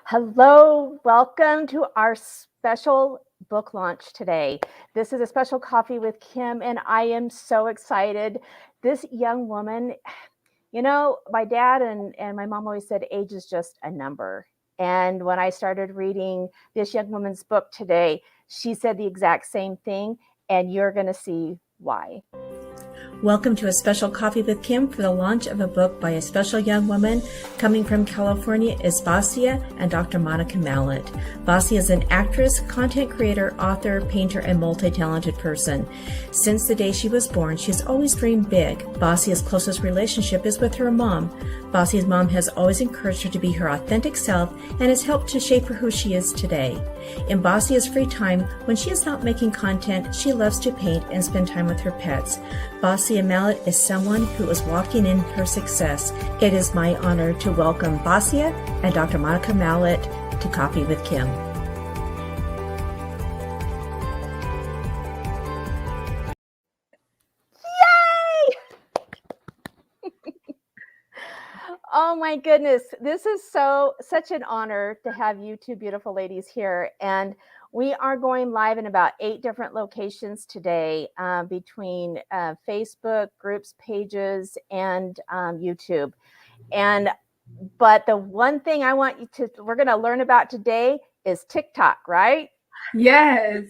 Hello, welcome to our special book launch today. This is a special coffee with Kim, and I am so excited. This young woman, my dad and my mom always said age is just a number. And when I started reading this young woman's book today, she said the exact same thing, and you're going to see why. Welcome to a special coffee with Kim for the launch of a book by a special young woman coming from California is Basia and Dr. Monica Mallet. Basia is an actress, content creator, author, painter, and multi-talented person. Since the day she was born, she has always dreamed big. Basia's closest relationship is with her mom. Basia's mom has always encouraged her to be her authentic self and has helped to shape her who she is today. In Basia's free time, when she is not making content, she loves to paint and spend time with her pets. Basia Mallet is someone who is walking in her success. It is my honor to welcome Basia and Dr. Monica Mallet to Coffee with Kim. Yay! Oh my goodness, this is such an honor to have you two beautiful ladies here. And we are going live in about 8 different locations today between Facebook, groups, pages, and YouTube. But the one thing we're going to learn about today is TikTok, right? Yes.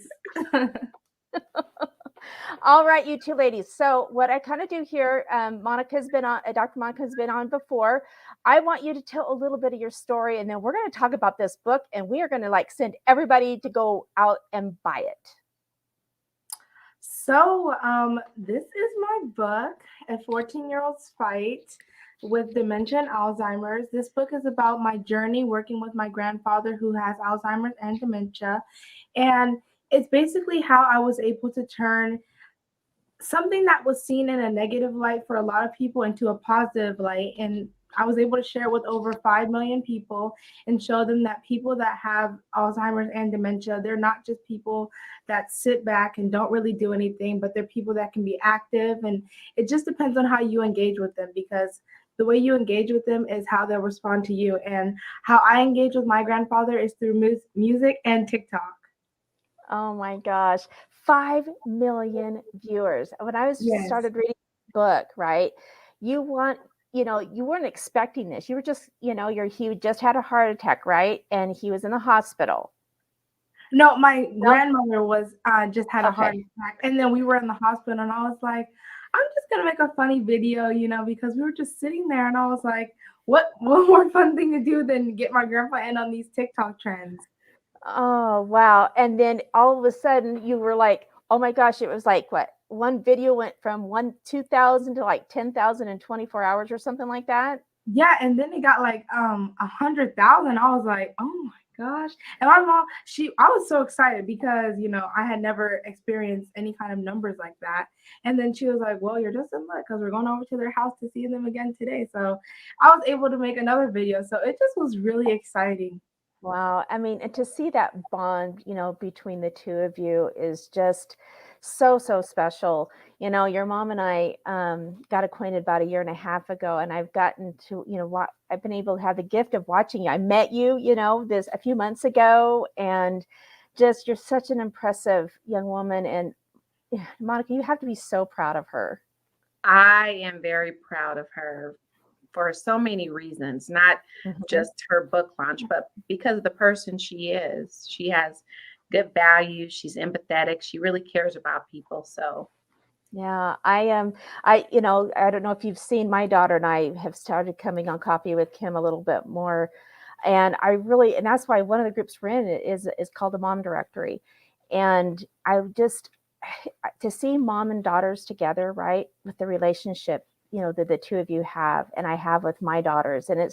All right, you two ladies. So what I kind of do here, Dr. Monica's been on before. I want you to tell a little bit of your story, and then we're going to talk about this book, and we are going to send everybody to go out and buy it. So this is my book, A 14-Year-Old's Fight with Dementia and Alzheimer's. This book is about my journey working with my grandfather who has Alzheimer's and dementia. And it's basically how I was able to turn something that was seen in a negative light for a lot of people into a positive light. And I was able to share with over 5 million people and show them that people that have Alzheimer's and dementia, they're not just people that sit back and don't really do anything, but they're people that can be active. And it just depends on how you engage with them, because the way you engage with them is how they'll respond to you. And how I engage with my grandfather is through music and TikTok. Oh my gosh, 5 million viewers. When I started reading the book, right? You weren't expecting this. You were just, he just had a heart attack, right? And he was in the hospital. No, my grandmother was just had a heart attack, and then we were in the hospital, and I was like, I'm just gonna make a funny video, because we were just sitting there, and I was like, what more fun thing to do than get my grandpa in on these TikTok trends? Oh, wow. And then all of a sudden you were like, oh my gosh, it was like what? One video went from 2,000 to 10,000 in 24 hours or something like that. Yeah, and then it got 100,000. I was like, oh my gosh. And my mom, I was so excited because, I had never experienced any kind of numbers like that. And then she was like, well, you're just in luck because we're going over to their house to see them again today. So I was able to make another video. So it just was really exciting. Wow. I mean, and to see that bond, between the two of you is just so special. Your mom and I got acquainted about 1.5 years ago, and I've gotten to, I've been able to have the gift of watching you. I met you, this a few months ago, and just, you're such an impressive young woman. And Monica, you have to be so proud of her. I am very proud of her for so many reasons, not just her book launch, but because of the person she is. She has good values. She's empathetic. She really cares about people. So yeah, I don't know if you've seen, my daughter and I have started coming on Coffee with Kim a little bit more. And and that's why one of the groups we're in is called the Mom Directory. And to see mom and daughters together, right, with the relationship, that the two of you have, and I have with my daughters. And it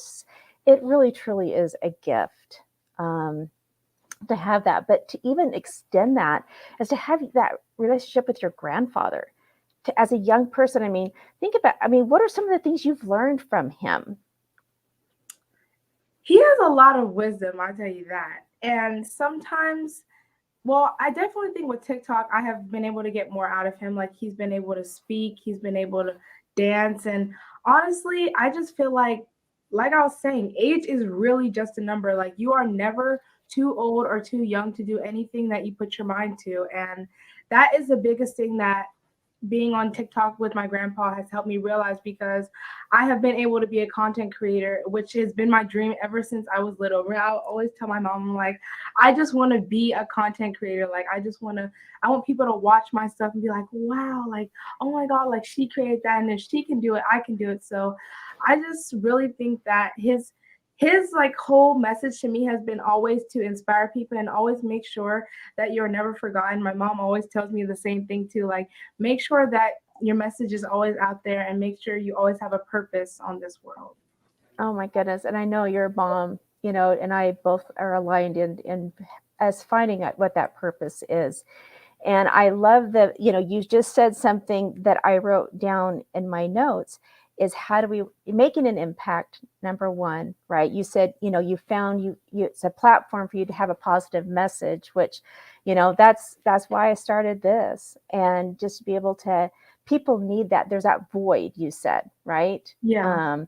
really, truly is a gift to have that. But to even extend that is to have that relationship with your grandfather. As a young person, what are some of the things you've learned from him? He has a lot of wisdom, I'll tell you that. And sometimes, well, I definitely think with TikTok, I have been able to get more out of him. Like, he's been able to speak, he's been able to dance. And honestly, I just feel like like I was saying, age is really just a number. Like, you are never too old or too young to do anything that you put your mind to. And that is the biggest thing that being on TikTok with my grandpa has helped me realize, because I have been able to be a content creator, which has been my dream ever since I was little. I always tell my mom, I'm like, I just want to be a content creator. Like, I want people to watch my stuff and be like, wow, like, oh my God, like she created that. And if she can do it, I can do it. So I just really think that his like whole message to me has been always to inspire people and always make sure that you're never forgotten. My mom always tells me the same thing too. Like, make sure that your message is always out there and make sure you always have a purpose on this world. Oh my goodness. And I know your mom, and I both are aligned in as finding out what that purpose is. And I love that, you just said something that I wrote down in my notes, is how do we making an impact, number one, right? You said, you found it's a platform for you to have a positive message, which, that's why I started this. And just to be able to, people need that. There's that void, you said, right? Yeah.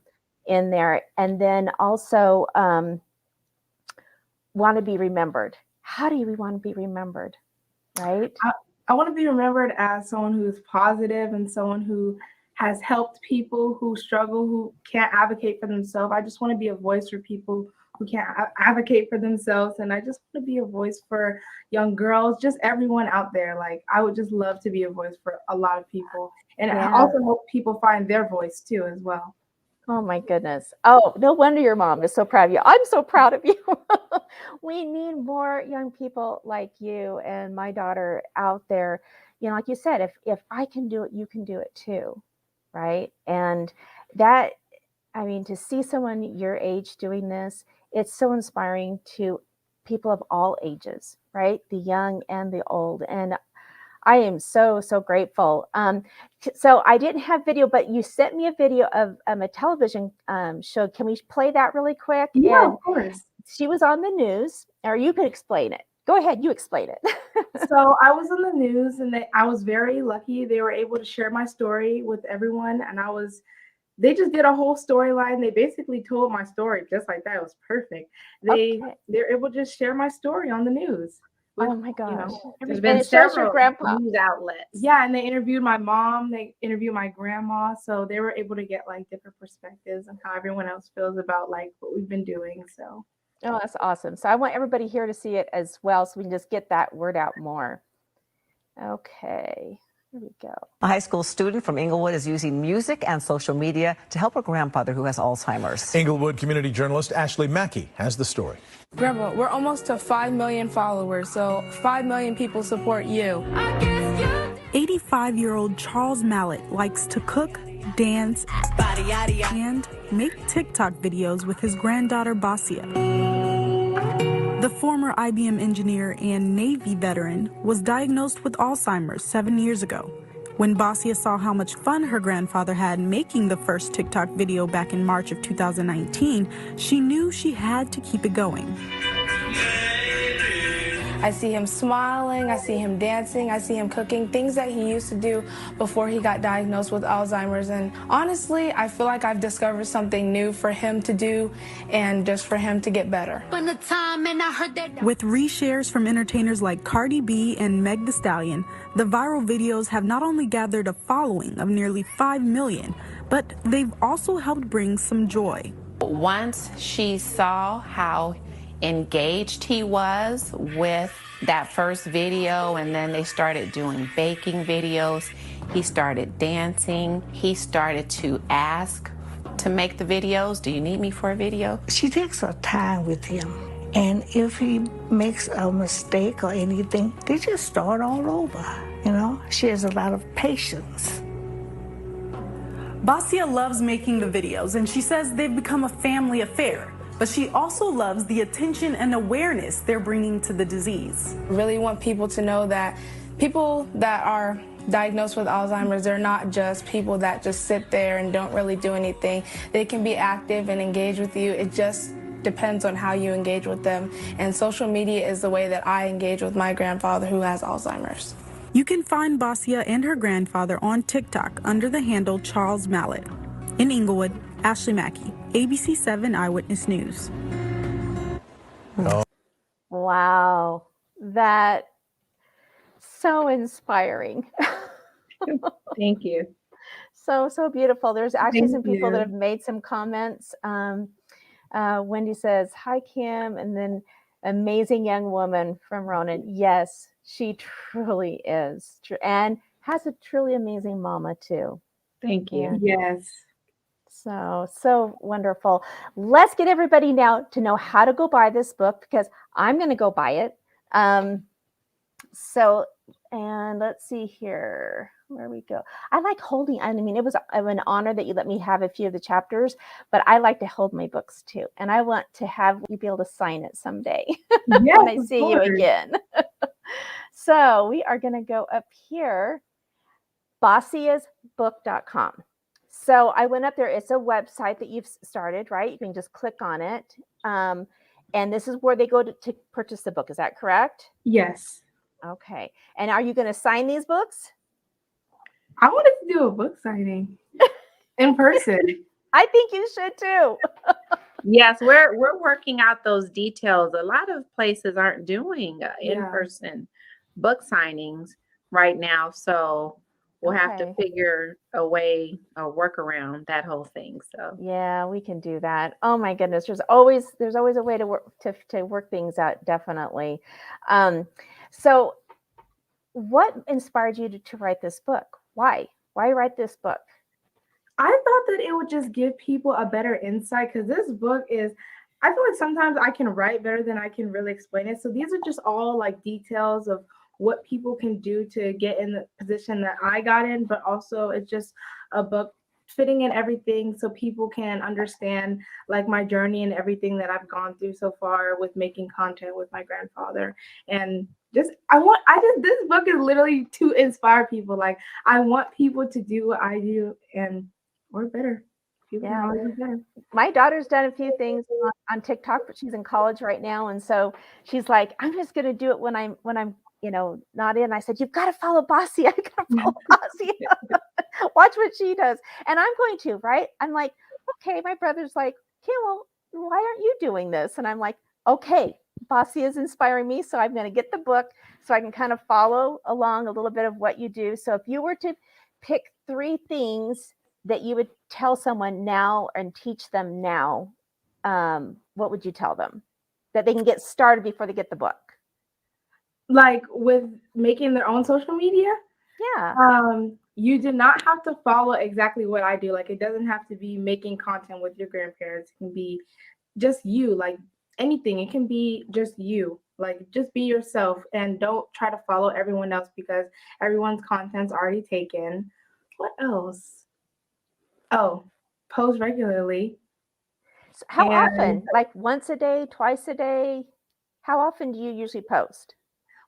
In there. And then also want to be remembered. How do we want to be remembered? Right? I want to be remembered as someone who is positive and someone who has helped people who struggle, who can't advocate for themselves. I just want to be a voice for people who can't advocate for themselves. And I just want to be a voice for young girls, just everyone out there. Like, I would just love to be a voice for a lot of people. And I also hope people find their voice too as well. Oh my goodness. Oh, no wonder your mom is so proud of you. I'm so proud of you. We need more young people like you and my daughter out there. Like you said, if I can do it, you can do it too. Right. And that, to see someone your age doing this, it's so inspiring to people of all ages, right? The young and the old. And I am so, so grateful. So I didn't have video, but you sent me a video of a television show. Can we play that really quick? Yeah, of course. She was on the news, or you could explain it. Go ahead, you explain it. So I was on the news, and I was very lucky. They were able to share my story with everyone, and they just did a whole storyline. They basically told my story just like that. It was perfect. They're able to just share my story on the news. Oh my gosh. There's been several news outlets. Yeah, and they interviewed my mom, they interviewed my grandma, so they were able to get like different perspectives on how everyone else feels about like what we've been doing. So oh, that's awesome. So I want everybody here to see it as well, so we can just get that word out more. Okay. Here we go. A high school student from Inglewood is using music and social media to help her grandfather who has Alzheimer's. Inglewood community journalist Ashley Mackey has the story. Grandma, we're almost to 5 million followers, so 5 million people support you. 85-year-old Charles Mallet likes to cook, dance, and make TikTok videos with his granddaughter Basia. The former IBM engineer and Navy veteran was diagnosed with Alzheimer's 7 years ago. When Basia saw how much fun her grandfather had making the first TikTok video back in March of 2019, she knew she had to keep it going. I see him smiling, I see him dancing, I see him cooking, things that he used to do before he got diagnosed with Alzheimer's. And honestly, I feel like I've discovered something new for him to do and just for him to get better. With reshares from entertainers like Cardi B and Meg Thee Stallion, the viral videos have not only gathered a following of nearly 5 million, but they've also helped bring some joy. Once she saw how engaged he was with that first video, and then they started doing baking videos, he started dancing, he started to ask to make the videos. Do you need me for a video? She takes her time with him, and if he makes a mistake or anything, they just start all over. She has a lot of patience. Basia loves making the videos, and she says they've become a family affair. But she also loves the attention and awareness they're bringing to the disease. I really want people to know that people that are diagnosed with Alzheimer's, they're not just people that just sit there and don't really do anything. They can be active and engage with you. It just depends on how you engage with them. And social media is the way that I engage with my grandfather who has Alzheimer's. You can find Basia and her grandfather on TikTok under the handle Charles Mallet. In Inglewood, Ashley Mackey, ABC 7 Eyewitness News. Wow, that so inspiring. Thank you. So beautiful. There's actually Thank some people that you. have made some comments. Wendy says, "Hi, Kim," and then amazing young woman from Ronan. Yes, she truly is, and has a truly amazing mama too. Thank you. Yes. So wonderful. Let's get everybody now to know how to go buy this book, because I'm going to go buy it. And let's see here where we go. I like holding, I mean, it was an honor that you let me have a few of the chapters, but I like to hold my books too. And I want to have you be able to sign it someday Yes, when I of see you course. again. So we are going to go up here, basiasbook.com. So I went up there. It's a website that you've started, right? You can just click on it. And this is where they go to purchase the book. Is that correct? Yes. Okay. And are you going to sign these books? I wanted to do a book signing in person. I think you should too. Yes, we're working out those details. A lot of places aren't doing in-person book signings right now, so we'll have to figure a way, a workaround that whole thing. So yeah, we can do that. Oh my goodness, there's always a way to work things out. Definitely. So, what inspired you to write this book? Why write this book? I thought that it would just give people a better insight, because this book is, I feel like sometimes I can write better than I can really explain it. So these are just all like details of what people can do to get in the position that I got in, but also it's just a book fitting in everything so people can understand like my journey and everything that I've gone through so far with making content with my grandfather. And this book is literally to inspire people. Like, I want people to do what I do and or better. People can always do better. My daughter's done a few things on TikTok, but she's in college right now, and so she's like, "I'm just going to do it when I'm not in." I said, "You've got to follow Basia. I've got to follow Basia. Watch what she does." And I'm going to, right? I'm like, okay. My brother's like, "Kim, well, why aren't you doing this?" And I'm like, okay, Basia is inspiring me, so I'm going to get the book so I can kind of follow along a little bit of what you do. So if you were to pick 3 things that you would tell someone now and teach them now, what would you tell them that they can get started before they get the book? Like with making their own social media? Yeah. You do not have to follow exactly what I do. Like, it doesn't have to be making content with your grandparents. It can be just you, like anything. It can be just you. Like, just be yourself and don't try to follow everyone else, because everyone's content's already taken. What else? Oh, post regularly. So how often? Like once a day, twice a day? How often do you usually post?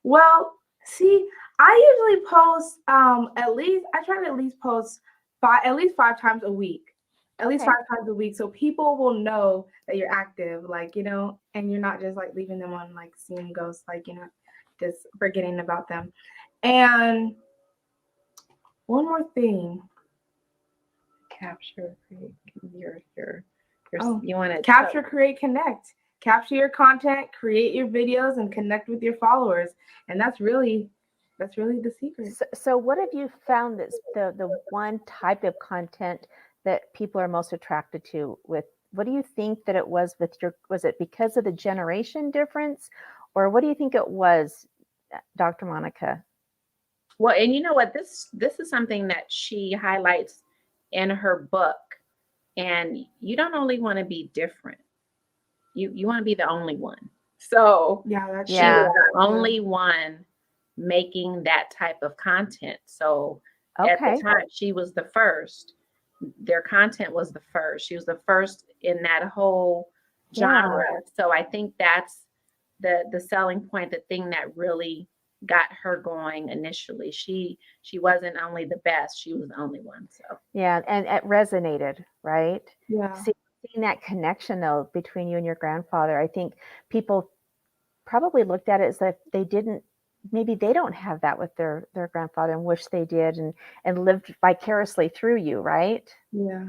Well, see, I usually post I try to at least post 5 times a week. At least 5 times a week, so people will know that you're active, like, and you're not just like leaving them on like seeing ghosts, like, just forgetting about them. And one more thing. capture, create You want to capture, create, connect. Capture your content, create your videos, and connect with your followers. And that's really the secret. So what have you found that's the one type of content that people are most attracted to with? What do you think that it was with was it because of the generation difference, or what do you think it was, Dr. Monica? Well, and you know what, this is something that she highlights in her book. And you don't only want to be different. You want to be the only one. So she was the only one making that type of content. So at the time, she was the first. Their content was the first. She was the first in that whole genre. So I think that's the selling point, the thing that really got her going initially. She wasn't only the best, she was the only one. So yeah, and it resonated, right? Yeah. Seeing that connection though between you and your grandfather, I think people probably looked at it as if maybe they don't have that with their grandfather and wish they did, and lived vicariously through you, right? Yeah.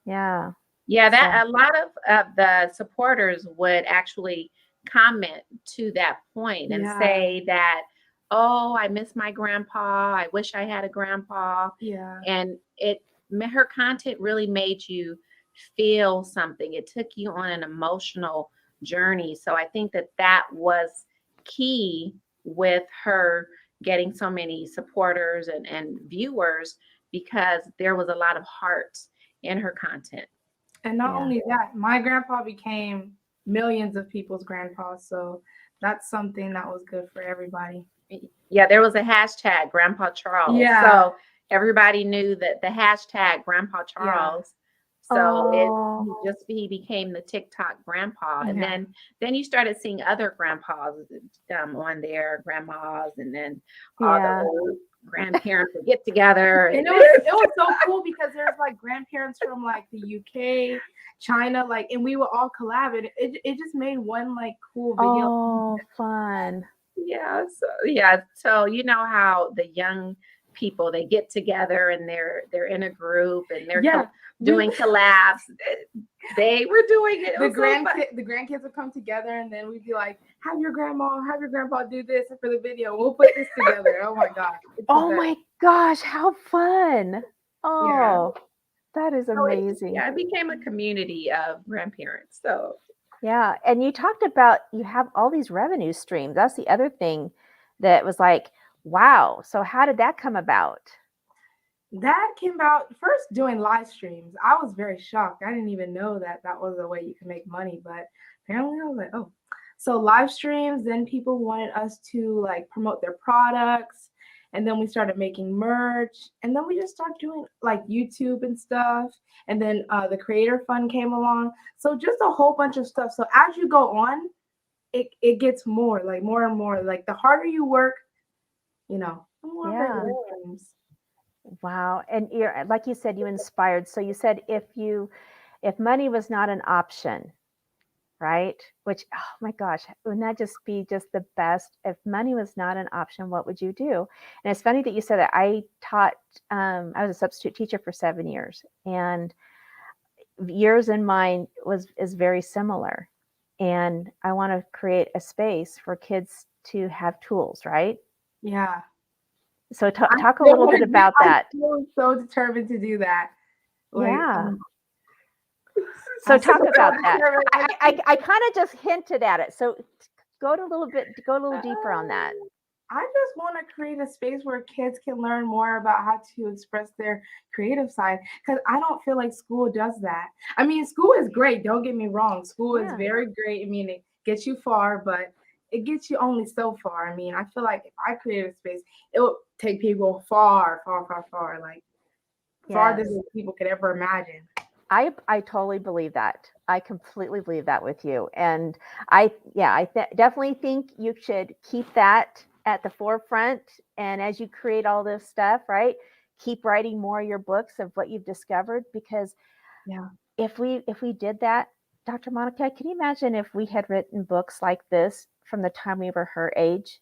Yeah. Yeah, that a lot of the supporters would actually comment to that point and say that, oh, I miss my grandpa. I wish I had a grandpa. Yeah. And her content really made you feel something. It took you on an emotional journey. So I think that was key with her getting so many supporters and viewers, because there was a lot of heart in her content. And not only that, my grandpa became millions of people's grandpa. So that's something that was good for everybody. Yeah, there was a hashtag Grandpa Charles. Yeah. So everybody knew that the hashtag Grandpa Charles. So he became the TikTok grandpa. And then you started seeing other grandpas on there, grandmas, and then all the old grandparents would get together. And it was so cool because there's like grandparents from like the UK, China, like, and we would all collab. And it just made one like cool video. Oh, fun. So you know how the young people, they get together and they're in a group and they're doing collabs. They were doing it. The grandkids would come together and then we'd be like, have your grandpa do this for the video. We'll put this together. Oh my God. Oh my gosh, how fun. Oh, that is amazing. It became a community of grandparents. So yeah. And you talked about, you have all these revenue streams. That's the other thing that was like, wow. So how did that come about? That came about first doing live streams. I was very shocked. I didn't even know that was a way you can make money, but apparently I was like, oh. So live streams, then people wanted us to like promote their products. And then we started making merch. And then we just started doing like YouTube and stuff. And then the Creator Fund came along. So just a whole bunch of stuff. So as you go on, it gets more and more. Like the harder you work, the more dreams. Wow. And you're, like you said, you inspired. So you said if money was not an option, right? Which, oh my gosh, wouldn't that just be just the best? If money was not an option, what would you do? And it's funny that you said that. I taught, I was a substitute teacher for 7 years, and yours and mine is very similar. And I want to create a space for kids to have tools, right? Yeah. So talk a little bit about that. I'm so determined to do that. So talk about that. I kind of just hinted at it. So go a little deeper on that. I just want to create a space where kids can learn more about how to express their creative side, because I don't feel like school does that. I mean, school is great. Don't get me wrong. School is very great. I mean, it gets you far, but it gets you only so far. I mean, I feel like if I created a space, it would take people far, like farther than people could ever imagine. I totally believe that. I completely believe that with you. And I definitely think you should keep that at the forefront. And as you create all this stuff, right, keep writing more of your books of what you've discovered, because if we did that, Dr. Monica, can you imagine if we had written books like this from the time we were her age?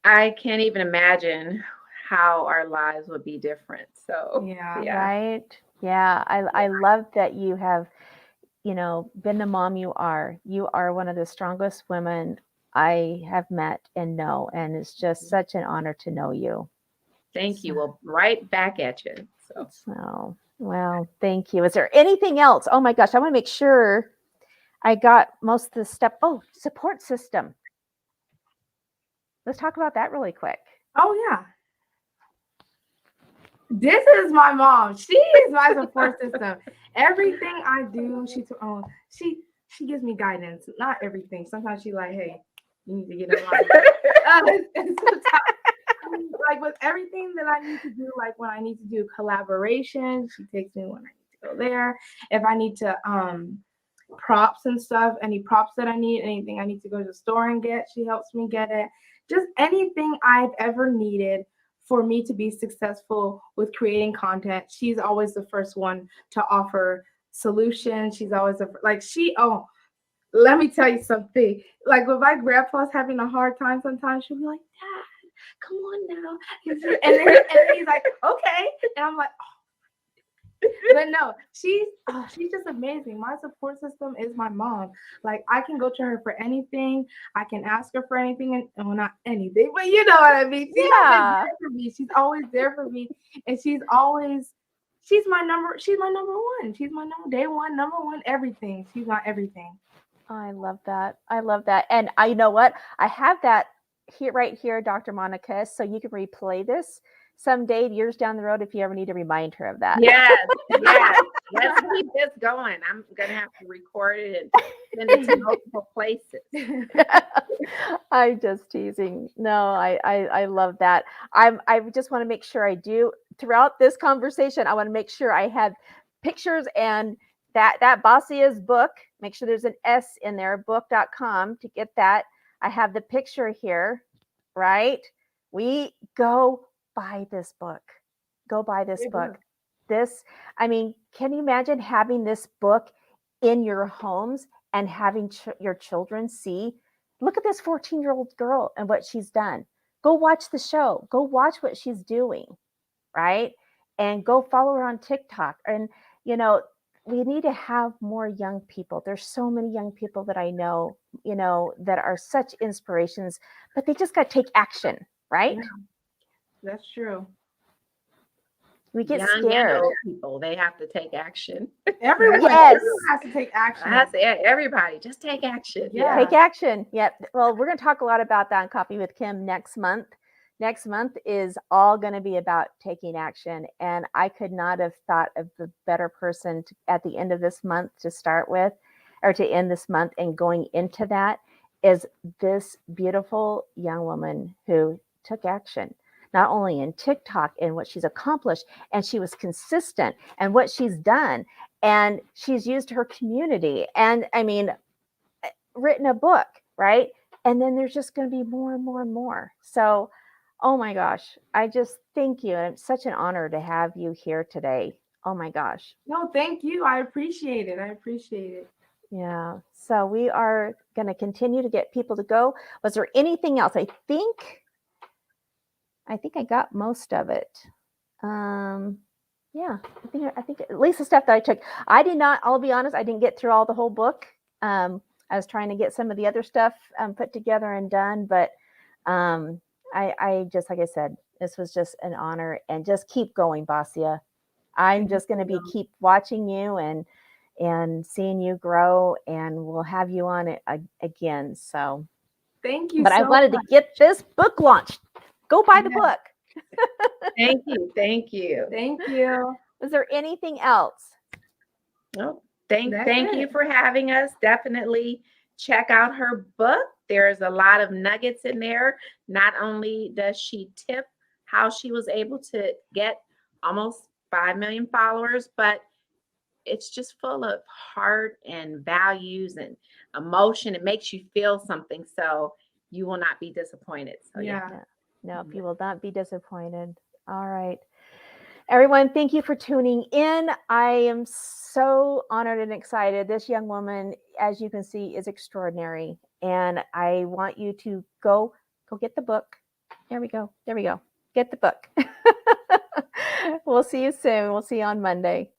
I can't even imagine how our lives would be different. So right. Yeah, I love that you have, been the mom you are. You are one of the strongest women I have met and know, and it's just such an honor to know you. Thank you. Well, right back at you. So, well, thank you. Is there anything else? Oh my gosh, I want to make sure I got most of the stuff. Oh, support system. Let's talk about that really quick. Oh yeah. This is my mom. She is my support system. Everything I do, she gives me guidance. Not everything. Sometimes she's like, "Hey, you need to get in line." Like with everything that I need to do, like when I need to do collaboration, she takes me when I need to go there. If I need to props and stuff, any props that I need, anything I need to go to the store and get, she helps me get it. Just anything I've ever needed for me to be successful with creating content, she's always the first one to offer solutions. She's always let me tell you something. Like when my grandpa's having a hard time sometimes, she'll be like, "Dad, come on now." And then he's like, "Okay." And I'm like, But no, she's just amazing. My support system is my mom. Like, I can go to her for anything. I can ask her for anything, and well, not anything, but you know what I mean. She's always there for me. She's always there for me, and she's my number. She's my number one. She's my day one, number one, everything. She's my everything. I love that. I love that. And you know what? I have that here, right here, Dr. Monica, so you can replay this someday, years down the road, if you ever need to remind her of that. Yes, yes. Let's keep this going. I'm gonna have to record it and send it to multiple places. I'm just teasing. No, I love that. I just want to make sure I do throughout this conversation. I want to make sure I have pictures and that Basia's book. Make sure there's an S in there, book.com, to get that. I have the picture here, right? We go buy this book. Go buy this book. This, I mean, can you imagine having this book in your homes and having your children see? Look at this 14-year-old girl and what she's done. Go watch the show. Go watch what she's doing, right? And go follow her on TikTok. And, you know, we need to have more young people. There's so many young people that I know, you know, that are such inspirations, but they just got to take action, right? Yeah, that's true. We get Young scared. and old people, they have to take action. Everyone, Yes. everyone has to take action. Everybody, just take action. Yeah. Take action. Yep. Well, we're going to talk a lot about that in Coffee with Kim next month. Next month is all going to be about taking action. And I could not have thought of the better person at the end of this month to start with, or to end this month and going into that, is this beautiful young woman who took action, not only in TikTok and what she's accomplished, and she was consistent and what she's done. And she's used her community and, I mean, written a book, right? And then there's just going to be more and more and more. So, oh my gosh, I just thank you. And it's such an honor to have you here today. Oh my gosh. No, thank you. I appreciate it. I appreciate it. Yeah. So we are going to continue to get people to go. Was there anything else? I think I got most of it. Yeah, I think at least the stuff that I took. I did not, I'll be honest, I didn't get through all the whole book. I was trying to get some of the other stuff put together and done, but I just, like I said, this was just an honor, and just keep going, Basia. I'm just going to keep watching you and seeing you grow, and we'll have you on it again. So thank you. But I wanted to get this book launched. Go buy the book. Thank you. Thank you. Thank you. Was there anything else? No, thank you for having us. Definitely check out her book. There's a lot of nuggets in there. Not only does she tip how she was able to get almost 5 million followers, but it's just full of heart and values and emotion. It makes you feel something, so you will not be disappointed. So No, you will not be disappointed. All right. Everyone, thank you for tuning in. I am so honored and excited. This young woman, as you can see, is extraordinary. And I want you to go get the book. There we go. Get the book. We'll see you soon. We'll see you on Monday.